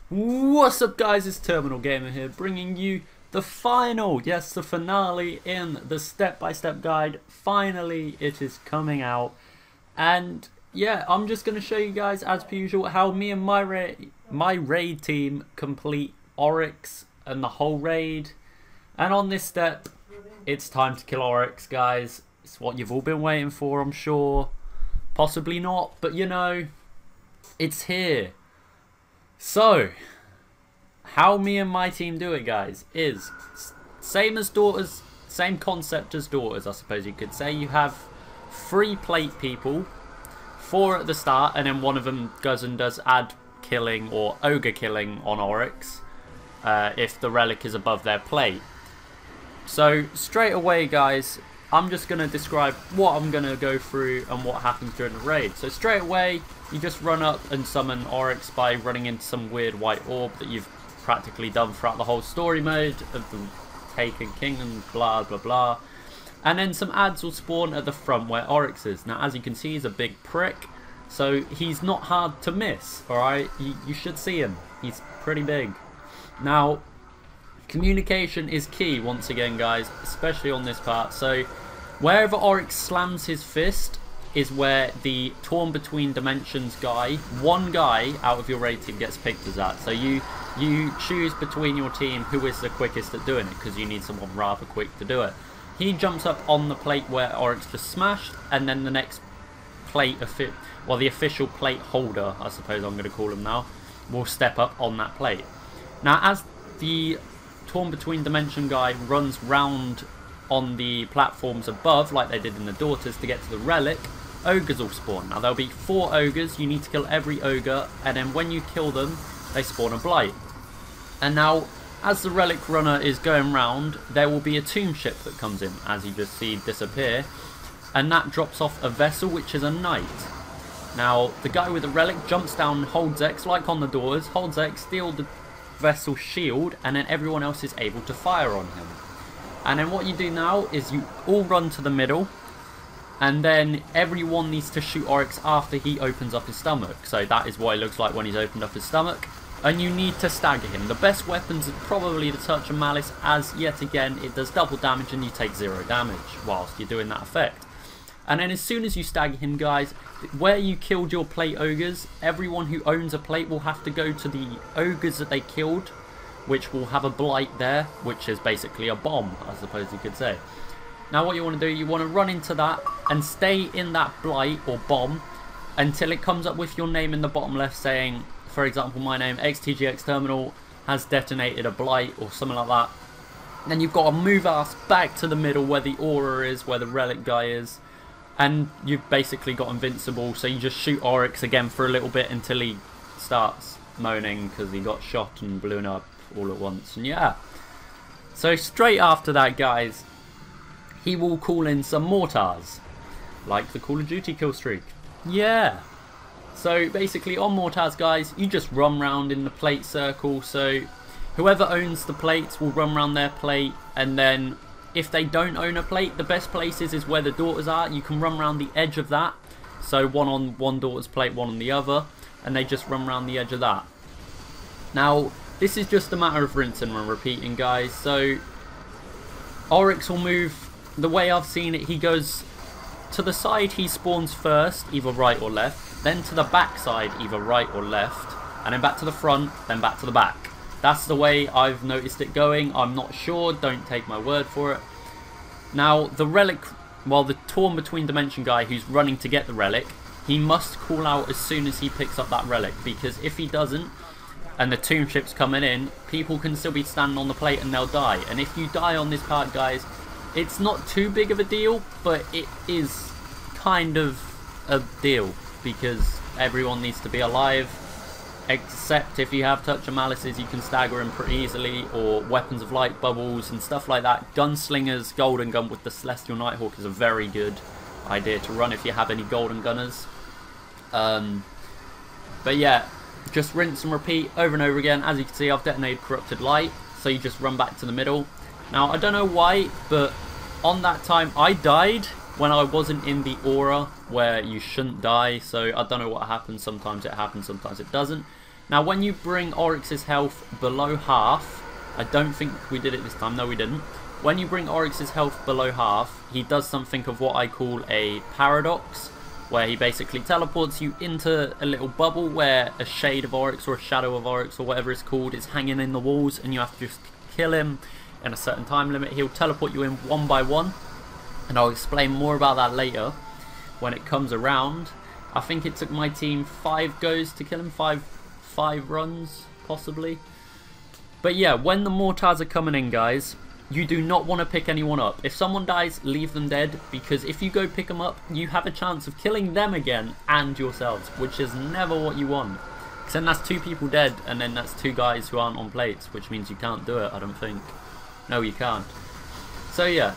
What's up guys, it's TerminalGamer here, bringing you the final, yes the finale in the step-by-step guide. Finally it is coming out, and yeah, I'm just going to show you guys as per usual how me and my raid team complete Oryx and the whole raid. And on this step, it's time to kill Oryx, guys. It's what you've all been waiting for, I'm sure. Possibly not, but you know, it's here. So, how me and my team do it, guys, is same as daughters, same concept as daughters, I suppose you could say. You have 3 plate people, 4 at the start, and then one of them goes and does ad killing or ogre killing on Oryx if the relic is above their plate. So, straight away, guys, I'm just going to describe what I'm going to go through and what happens during the raid. So straight away, you just run up and summon Oryx by running into some weird white orb that you've practically done throughout the whole story mode of the Taken King and blah blah blah. And then some ads will spawn at the front where Oryx is. Now as you can see, he's a big prick, so he's not hard to miss, alright? You should see him, he's pretty big. Now, communication is key once again, guys, especially on this part. So wherever Oryx slams his fist is where the Torn Between Dimensions guy, one guy out of your raid team, gets picked as that. So you choose between your team who is the quickest at doing it, because you need someone rather quick to do it. He jumps up on the plate where Oryx just smashed, and then the next plate, well, the official plate holder, I suppose I'm going to call him now, will step up on that plate. Now as the Torn Between Dimension guy runs round on the platforms above like they did in the Daughters to get to the relic, ogres will spawn. Now there'll be 4 ogres, you need to kill every ogre, and then when you kill them they spawn a blight. And now as the relic runner is going round, there will be a tomb ship that comes in, as you just see disappear, and that drops off a vessel which is a knight. Now the guy with the relic jumps down, holds X like on the doors, holds X, steals the vessel shield, and then everyone else is able to fire on him. And then what you do now is you all run to the middle, and then everyone needs to shoot Oryx after he opens up his stomach. So that is what it looks like when he's opened up his stomach, and you need to stagger him. The best weapons is probably the Touch of Malice, as yet again it does double damage and you take 0 damage whilst you're doing that effect. And then as soon as you stagger him, guys, where you killed your plate ogres, everyone who owns a plate will have to go to the ogres that they killed, which will have a blight there, which is basically a bomb, I suppose you could say. Now what you want to do, you want to run into that and stay in that blight or bomb until it comes up with your name in the bottom left saying, for example, my name, XTGX Terminal, has detonated a blight or something like that. Then you've got to move ass back to the middle where the aura is, where the relic guy is. And you've basically got invincible, so you just shoot Oryx again for a little bit until he starts moaning because he got shot and blown up all at once. And yeah, so straight after that, guys, he will call in some mortars, like the Call of Duty kill streak. Yeah. So basically on mortars, guys, you just run round in the plate circle. So whoever owns the plates will run around their plate, and then if they don't own a plate, the best places is where the daughters are. You can run around the edge of that. So one on one daughter's plate, one on the other, and they just run around the edge of that. Now, this is just a matter of rinsing and repeating, guys. So Oryx will move, the way I've seen it, he goes to the side he spawns first, either right or left, then to the back side, either right or left, and then back to the front, then back to the back. That's the way I've noticed it going. I'm not sure, don't take my word for it. Now, the relic, well, the Torn Between Dimension guy who's running to get the relic, he must call out as soon as he picks up that relic, because if he doesn't, and the tomb ship's coming in, people can still be standing on the plate and they'll die. And if you die on this part, guys, it's not too big of a deal, but it is kind of a deal, because everyone needs to be alive. Except if you have Touch of Malices, you can stagger him pretty easily, or Weapons of Light, bubbles and stuff like that. Gunslingers, Golden Gun with the Celestial Nighthawk is a very good idea to run if you have any Golden Gunners. But yeah, just rinse and repeat over and over again. As you can see, I've detonated Corrupted Light, so you just run back to the middle. Now, I don't know why, but on that time I died when I wasn't in the aura where you shouldn't die, so I don't know what happens. Sometimes it happens, sometimes it doesn't. Now when you bring Oryx's health below half, I don't think we did it this time, no we didn't. When you bring Oryx's health below half, he does something of what I call a paradox, where he basically teleports you into a little bubble where a shade of Oryx or a shadow of Oryx or whatever it's called is hanging in the walls, and you have to just kill him in a certain time limit. He'll teleport you in one by one, and I'll explain more about that later when it comes around. I think it took my team 5 goes to kill him, five runs possibly. But yeah, when the mortars are coming in, guys, you do not want to pick anyone up. If someone dies, leave them dead, because if you go pick them up, you have a chance of killing them again and yourselves, which is never what you want. Because then that's 2 people dead, and then that's 2 guys who aren't on plates, which means you can't do it, I don't think. No, you can't. So yeah.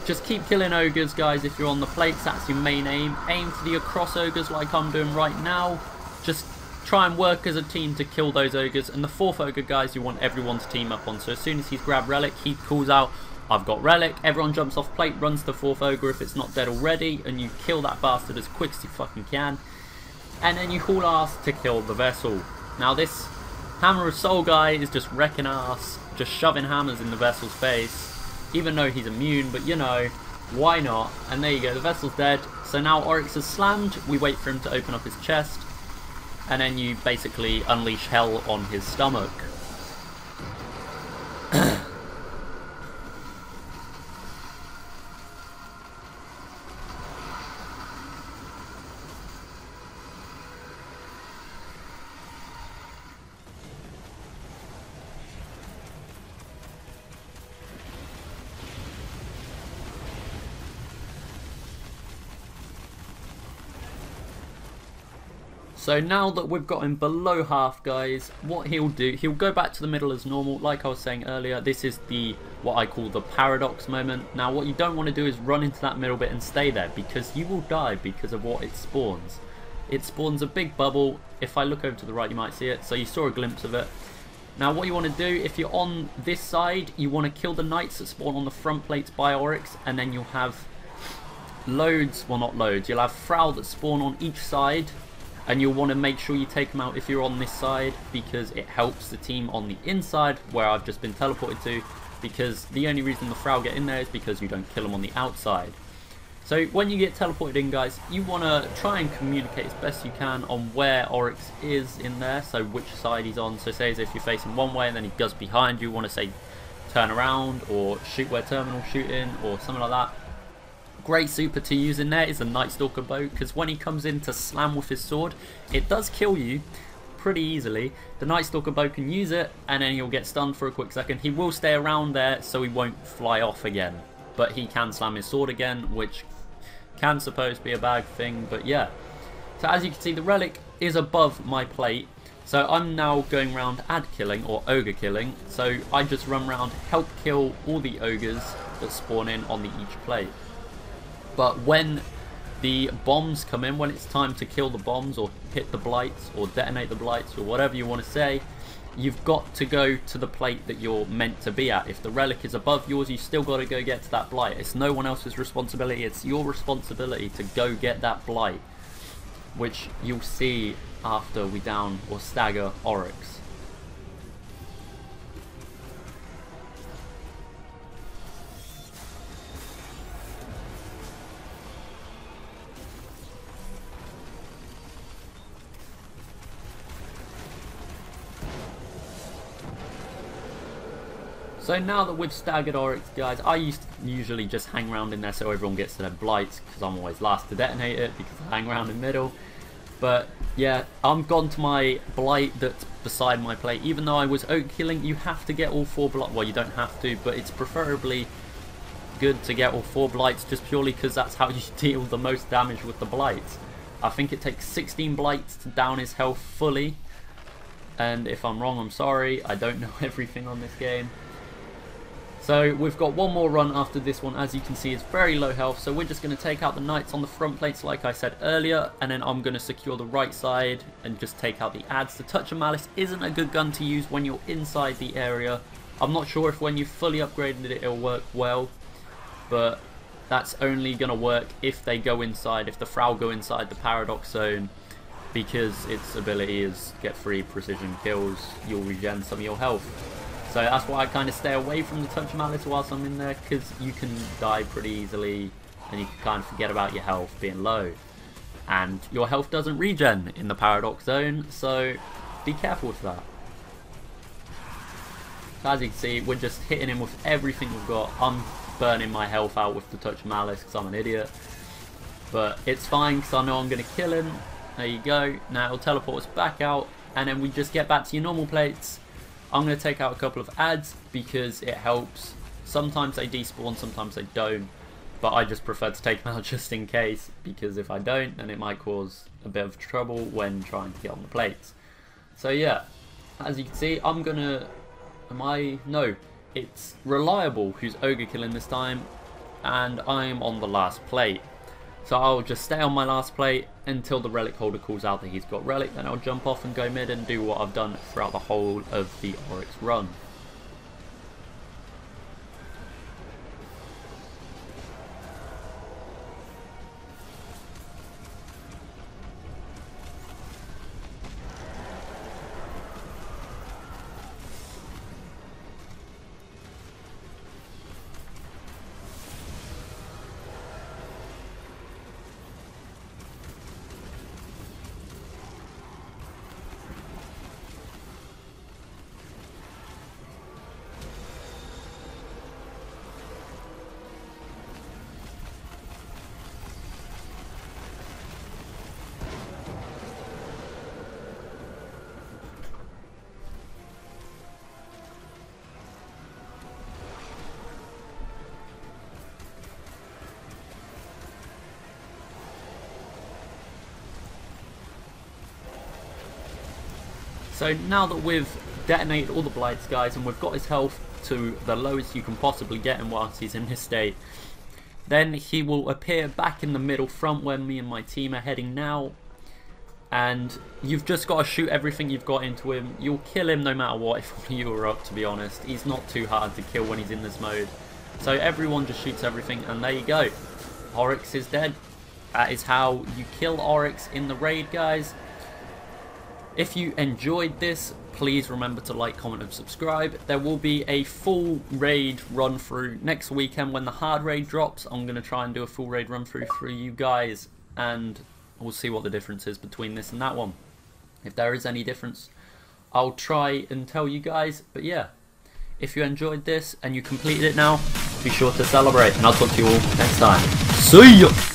Just keep killing ogres, guys, if you're on the plates. That's your main aim. Aim for the across ogres like I'm doing right now. Just try and work as a team to kill those ogres, and the 4th ogre, guys, you want everyone to team up on. So as soon as he's grabbed relic, he calls out, I've got relic, everyone jumps off plate, runs to 4th ogre if it's not dead already, and you kill that bastard as quick as you fucking can, and then you haul ass to kill the vessel. Now this Hammer of Soul guy is just wrecking ass, just shoving hammers in the vessel's face, even though he's immune, but you know, why not? And there you go, the vessel's dead. So now Oryx is slammed, we wait for him to open up his chest, and then you basically unleash hell on his stomach. So now that we've got him below half, guys, what he'll do, he'll go back to the middle as normal. Like I was saying earlier, this is the what I call the paradox moment. Now what you don't want to do is run into that middle bit and stay there, because you will die because of what it spawns. It spawns a big bubble. If I look over to the right, you might see it. So you saw a glimpse of it. Now what you want to do, if you're on this side, you want to kill the knights that spawn on the front plates by Oryx, and then you'll have loads, well not loads, you'll have Frau that spawn on each side. And you'll want to make sure you take them out if you're on this side, because it helps the team on the inside where I've just been teleported to, because the only reason the Frau get in there is because you don't kill them on the outside. So when you get teleported in, guys, you want to try and communicate as best you can on where Oryx is in there, so which side he's on. So say as if you're facing one way and then he goes behind you, want to say turn around or shoot where Terminal's shooting or something like that. Great super to use in there is the Night Stalker bow, because when he comes in to slam with his sword, it does kill you pretty easily. The Night Stalker bow can use it, and then he'll get stunned for a quick second. He will stay around there, so he won't fly off again. But he can slam his sword again, which can suppose be a bad thing, but yeah. So as you can see, the relic is above my plate. So I'm now going around ad killing, or ogre killing. So I just run around, help kill all the ogres that spawn in on the each plate. But when the bombs come in, when it's time to kill the bombs or hit the blights or detonate the blights or whatever you want to say, you've got to go to the plate that you're meant to be at. If the relic is above yours, you still got to go get to that blight. It's no one else's responsibility, it's your responsibility to go get that blight, which you'll see after we down or stagger Oryx. So now that we've staggered Oryx, guys, I used to usually just hang around in there so everyone gets to their blights, because I'm always last to detonate it because I hang around in the middle. But yeah, I'm gone to my blight that's beside my plate. Even though I was oak killing, you have to get all 4 blights. Well, you don't have to, but it's preferably good to get all 4 blights, just purely because that's how you deal the most damage with the blights. I think it takes 16 blights to down his health fully. And if I'm wrong, I'm sorry. I don't know everything on this game. So we've got one more run after this one. As you can see, it's very low health, so we're just going to take out the knights on the front plates like I said earlier, and then I'm going to secure the right side and just take out the ads. The Touch of Malice isn't a good gun to use when you're inside the area. I'm not sure if when you've fully upgraded it, it'll work well, but that's only going to work if they go inside, if the Frau go inside the paradox zone. because its ability is get free precision kills, you'll regen some of your health. So that's why I kind of stay away from the Touch Malice whilst I'm in there, because you can die pretty easily and you can kind of forget about your health being low. And your health doesn't regen in the Paradox Zone, so be careful with that. So as you can see, we're just hitting him with everything we've got. I'm burning my health out with the Touch Malice because I'm an idiot. But it's fine because I know I'm going to kill him. There you go. Now it'll teleport us back out, and then we just get back to your normal plates. I'm going to take out a couple of ads because it helps. Sometimes they despawn, sometimes they don't. But I just prefer to take them out just in case, because if I don't, then it might cause a bit of trouble when trying to get on the plates. So yeah, as you can see, I'm going to... No, it's Reliable who's Ogre killing this time, and I'm on the last plate. So I'll just stay on my last plate until the relic holder calls out that he's got relic, then I'll jump off and go mid and do what I've done throughout the whole of the Oryx run. So now that we've detonated all the blights, guys, and we've got his health to the lowest you can possibly get him whilst he's in this state, then he will appear back in the middle front where me and my team are heading now, and you've just got to shoot everything you've got into him. You'll kill him no matter what if you are up, to be honest. He's not too hard to kill when he's in this mode. So everyone just shoots everything, and there you go. Oryx is dead. That is how you kill Oryx in the raid, guys. If you enjoyed this, please remember to like, comment and subscribe. There will be a full raid run through next weekend when the hard raid drops. I'm going to try and do a full raid run through for you guys, and we'll see what the difference is between this and that one. If there is any difference, I'll try and tell you guys. But yeah, if you enjoyed this and you completed it now, be sure to celebrate, and I'll talk to you all next time. See ya!